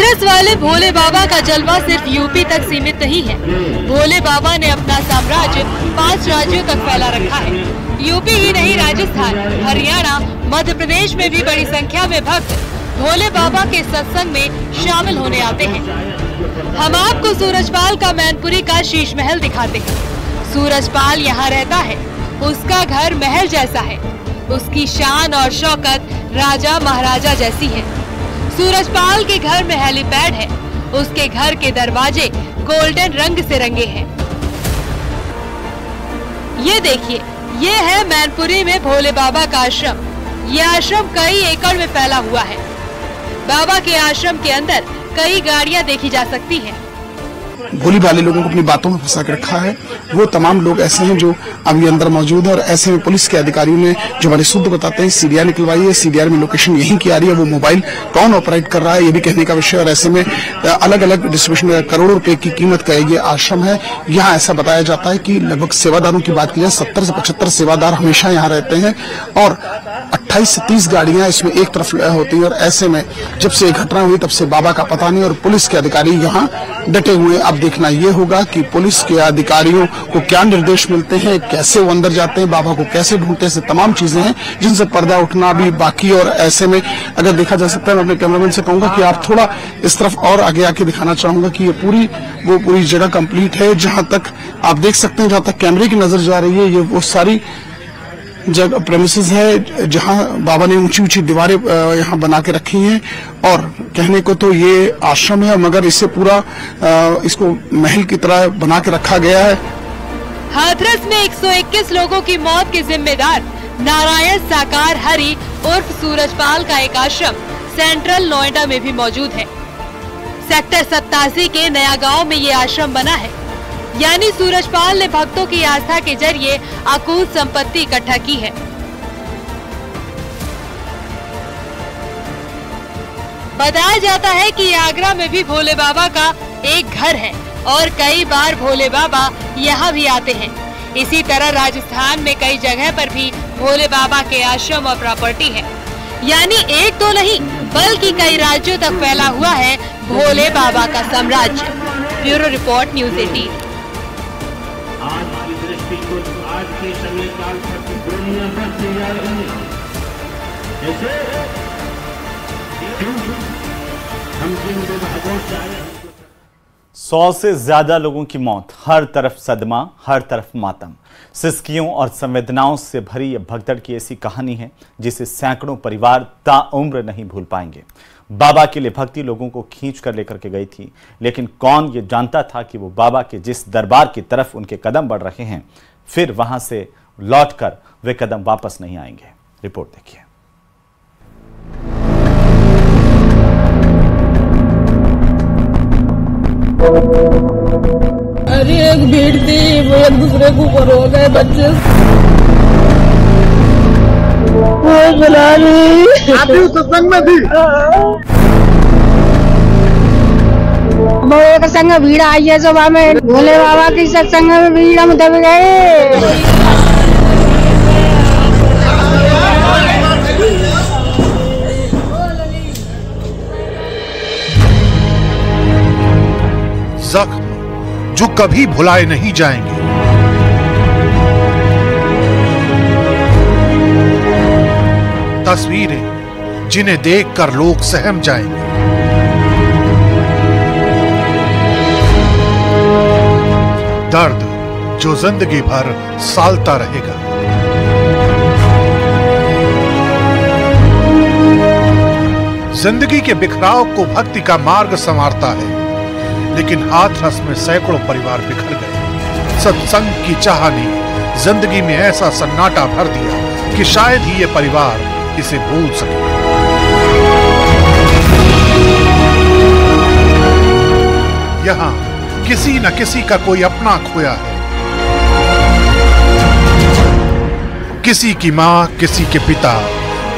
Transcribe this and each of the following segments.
हाथरस वाले भोले बाबा का जलवा सिर्फ यूपी तक सीमित नहीं है। भोले बाबा ने अपना साम्राज्य 5 राज्यों तक फैला रखा है। यूपी ही नहीं, राजस्थान, हरियाणा, मध्य प्रदेश में भी बड़ी संख्या में भक्त भोले बाबा के सत्संग में शामिल होने आते हैं। हम आपको सूरजपाल का मैनपुरी का शीश महल दिखाते हैं। सूरजपाल यहाँ रहता है, उसका घर महल जैसा है, उसकी शान और शौकत राजा महाराजा जैसी है। सूरजपाल के घर में हेलीपैड है, उसके घर के दरवाजे गोल्डन रंग से रंगे हैं। ये देखिए, ये है मैनपुरी में भोले बाबा का आश्रम। ये आश्रम कई एकड़ में फैला हुआ है। बाबा के आश्रम के अंदर कई गाड़ियां देखी जा सकती हैं। भोली भाले लोगों को अपनी बातों में फंसा के रखा है। वो तमाम लोग ऐसे हैं जो अभी अंदर मौजूद है और ऐसे में पुलिस के अधिकारियों ने जो हमारे शुद्ध बताते हैं सीडीआर निकलवाई है। सीडीआर में लोकेशन यहीं की आ रही है। वो मोबाइल कौन ऑपरेट कर रहा है ये भी कहने का विषय। और ऐसे में अलग अलग डिस्ट्रीब्यूशन करोड़ों रुपए की कीमत का ये आश्रम है। यहाँ ऐसा बताया जाता है कि लगभग सेवादारों की बात की जाए 70 से 75 सेवादार हमेशा यहाँ रहते हैं और 28 से 30 गाड़ियां इसमें एक तरफ होती है। और ऐसे में जब से घटना हुई तब से बाबा का पता नहीं और पुलिस के अधिकारी यहाँ डटे हुए। अब देखना ये होगा कि पुलिस के अधिकारियों को क्या निर्देश मिलते हैं, कैसे वो अंदर जाते हैं, बाबा को कैसे ढूंढते हैं, तमाम चीजें हैं जिनसे पर्दा उठना भी बाकी। और ऐसे में अगर देखा जा सकता है, मैं अपने कैमरामैन से कहूंगा कि आप थोड़ा इस तरफ और आगे आके दिखाना चाहूंगा कि ये पूरी जगह कंप्लीट है। जहां तक आप देख सकते हैं, जहां तक कैमरे की नजर जा रही है, ये वो सारी जगह प्रेमिसेस है जहां बाबा ने ऊंची ऊंची दीवारें यहां बना के रखी हैं। और कहने को तो ये आश्रम है मगर इसे पूरा इसको महल की तरह बना के रखा गया है। हाथरस में 121 लोगों की मौत के जिम्मेदार नारायण साकार हरि उर्फ सूरजपाल का एक आश्रम सेंट्रल नोएडा में भी मौजूद है। सेक्टर 87 के नया गांव में ये आश्रम बना है। यानी सूरजपाल ने भक्तों की आस्था के जरिए अकूत संपत्ति इकट्ठा की है। बताया जाता है कि आगरा में भी भोले बाबा का एक घर है और कई बार भोले बाबा यहाँ भी आते हैं। इसी तरह राजस्थान में कई जगह पर भी भोले बाबा के आश्रम और प्रॉपर्टी है। यानी एक तो नहीं बल्कि कई राज्यों तक फैला हुआ है भोले बाबा का साम्राज्य। Bureau report, news 18। आज की दृष्टि को आज के समय काल तक दुनिया बढ़ती जा रही है। जैसे हम जिन विभागों से आए 100 से ज्यादा लोगों की मौत, हर तरफ सदमा, हर तरफ मातम, सिसकियों और संवेदनाओं से भरी यह भगदड़ की ऐसी कहानी है जिसे सैकड़ों परिवार ताउम्र नहीं भूल पाएंगे। बाबा के लिए भक्ति लोगों को खींच कर लेकर के गई थी, लेकिन कौन ये जानता था कि वो बाबा के जिस दरबार की तरफ उनके कदम बढ़ रहे हैं, फिर वहां से लौटकर वे कदम वापस नहीं आएंगे। रिपोर्ट देखिए। अरे एक भीड़ थी, वो एक दूसरे के ऊपर हो गए बच्चे। आप भी सत्संग में थी? बहुत संग भीड़ आई है सुबह में, भोले बाबा की सत्संग में भीड़ हम दब गए। जख्म जो कभी भुलाए नहीं जाएंगे। तस्वीरें जिन्हें देखकर लोग सहम जाएंगे। दर्द जो जिंदगी भर सालता रहेगा। जिंदगी के बिखराव को भक्ति का मार्ग संवारता है, लेकिन हाथरस में सैकड़ों परिवार बिखर गए। सत्संग की चाह ने जिंदगी में ऐसा सन्नाटा भर दिया कि शायद ही ये परिवार इसे भूल सके। यहाँ किसी न किसी का कोई अपना खोया है। किसी की माँ, किसी के पिता,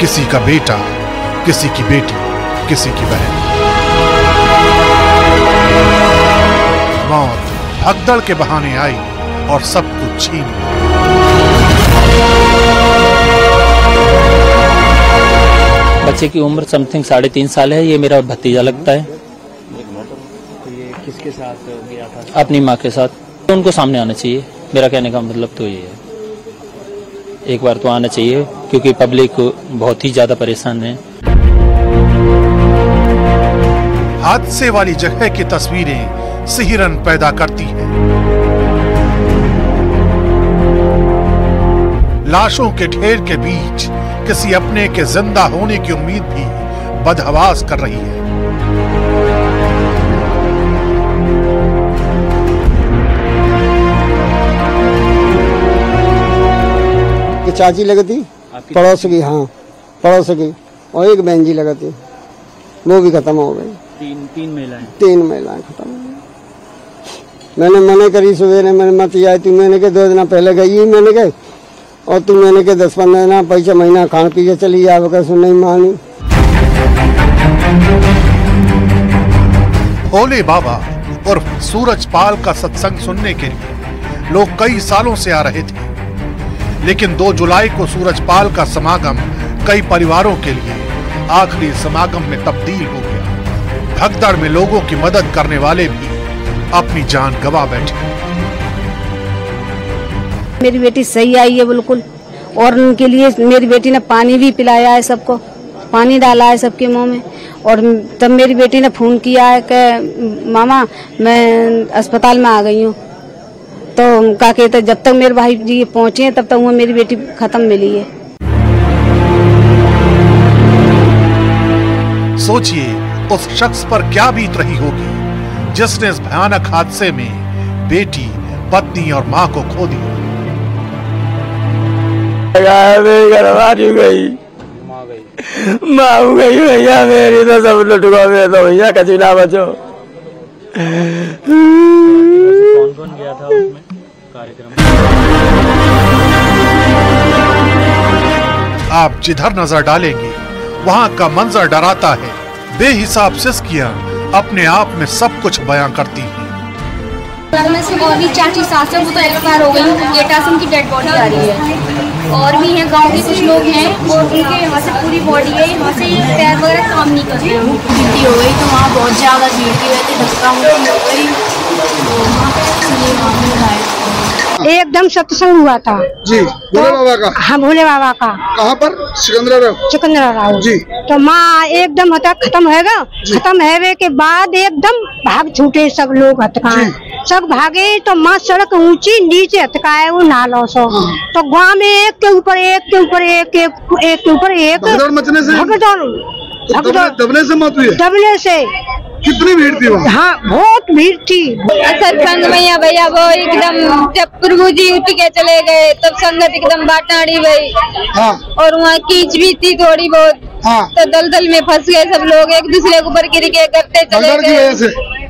किसी का बेटा, किसी की बेटी, किसी की बहन। मौत भगदड़ के बहाने आई और सब कुछ छीन लिया। बच्चे की उम्र समथिंग 3.5 साल है। ये मेरा भतीजा लगता है। किसके साथ गया था? अपनी माँ के साथ। तो उनको सामने आना चाहिए, मेरा कहने का मतलब तो ये है, एक बार तो आना चाहिए क्योंकि पब्लिक बहुत ही ज्यादा परेशान है। हादसे वाली जगह की तस्वीरें सिहरन पैदा करती हैं। लाशों के ढेर के बीच किसी अपने के जिंदा होने की उम्मीद भी बदहवास कर रही है। चाची लगती पड़ोस की, हाँ पड़ोस की, और एक बहन जी लगती, वो भी खत्म हो गई। तीन महिलाएं खत्म हो गई। मैंने मने करी सवेरे, मैंने मत आई तू, मैंने के 2 दिन पहले गई, मैंने के और तू मैंने के 10-15 दिन पैसा महीना खान पी के चली जा, सुन नहीं मानी। भोले बाबा और सूरजपाल का सत्संग सुनने के लिए लोग कई सालों से आ रहे थे, लेकिन 2 जुलाई को सूरजपाल का समागम कई परिवारों के लिए आखिरी समागम में तब्दील हो गया। भगदड़ में लोगों की मदद करने वाले भी अपनी जान गंवा बैठे। मेरी बेटी सही आई है बिल्कुल, और उनके लिए मेरी बेटी ने पानी भी पिलाया है, सबको पानी डाला है सबके मुंह में। और तब मेरी बेटी ने फोन किया है कि मामा मैं अस्पताल में आ गई हूँ, तो क्या कहते जब तक मेरे भाई जी पहुंचे तब तक वो मेरी बेटी खत्म मिली है। सोचिए उस शख्स पर क्या बीत रही होगी जिसने इस भयानक हादसे में बेटी, पत्नी और मां को खो दिया। माँ हो गई भैया मेरी, तो सब लुटुआ में तो भैया कछु ना बचो। कौन गया था उसमें कार्यक्रम? आप जिधर नजर डालेंगे वहां का मंजर डराता है। बेहिसाब सिस्कियां अपने आप में सब कुछ बयां करती हैं। में से और भी चाची सास है, वो तो एक्सपायर हो गई, एटासम की डेड बॉडी आ रही है। और भी हैं गांव के कुछ लोग हैं, वो उनके यहाँ से पूरी बॉडी है, यहाँ से पैर वगैरह काम नहीं कर रहे हैं। गिनती हो गई तो वहाँ बहुत ज़्यादा भीड़ की वजह से धक्का मुक्की हो गई, तो वहाँ पे एकदम सत्संग हुआ था जी, भोले बाबा का। हाँ भोले बाबा का। कहाँ पर? सिकंदराबाद जी। तो माँ एकदम खत्म होगा, खत्म होने के बाद एकदम भाग छूटे सब लोग, हथकाए सब भागे। तो माँ सड़क ऊंची, नीचे हथकाए वो नालों सो। तो गाँव में एक के ऊपर एक के ऊपर एक के ऊपर एक मचने से दबने से मौत हुई है। दबने से कितनी भीड़ थी वहाँ? हाँ बहुत भीड़ थी। सत्संग में भैया वो एकदम जब प्रभु जी उठ के चले गए तब संगत एकदम बाटाड़ी गई। हाँ। और वहाँ कीच भी थी थोड़ी बहुत। हाँ। तो दलदल में फंस गए सब लोग, एक दूसरे के ऊपर गिर के करते चले गए।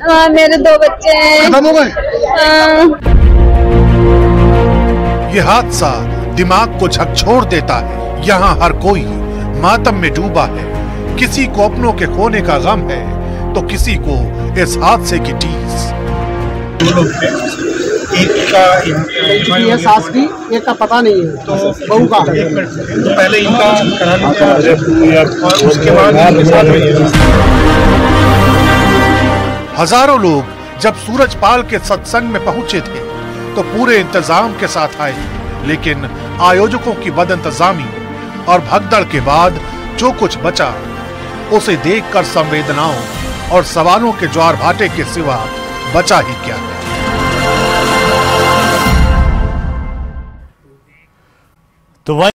हाँ मेरे 2 बच्चे हैं, खत्म हो गए। ये हादसा दिमाग को झकझोर देता है। यहाँ हर कोई मातम में डूबा है। किसी को अपनों के खोने का गम है तो किसी को इस हादसे की टीस। एक का सास की, एक का पता नहीं है, तो बहू का। तो पहले इनका और उसके बाद हजारों लोग जब सूरजपाल के सत्संग में पहुंचे थे तो पूरे इंतजाम के साथ आए, लेकिन आयोजकों की बदइंतजामी और भगदड़ के बाद जो कुछ बचा उसे देखकर संवेदनाओं और सवालों के ज्वार भाटे के सिवा बचा ही क्या। तो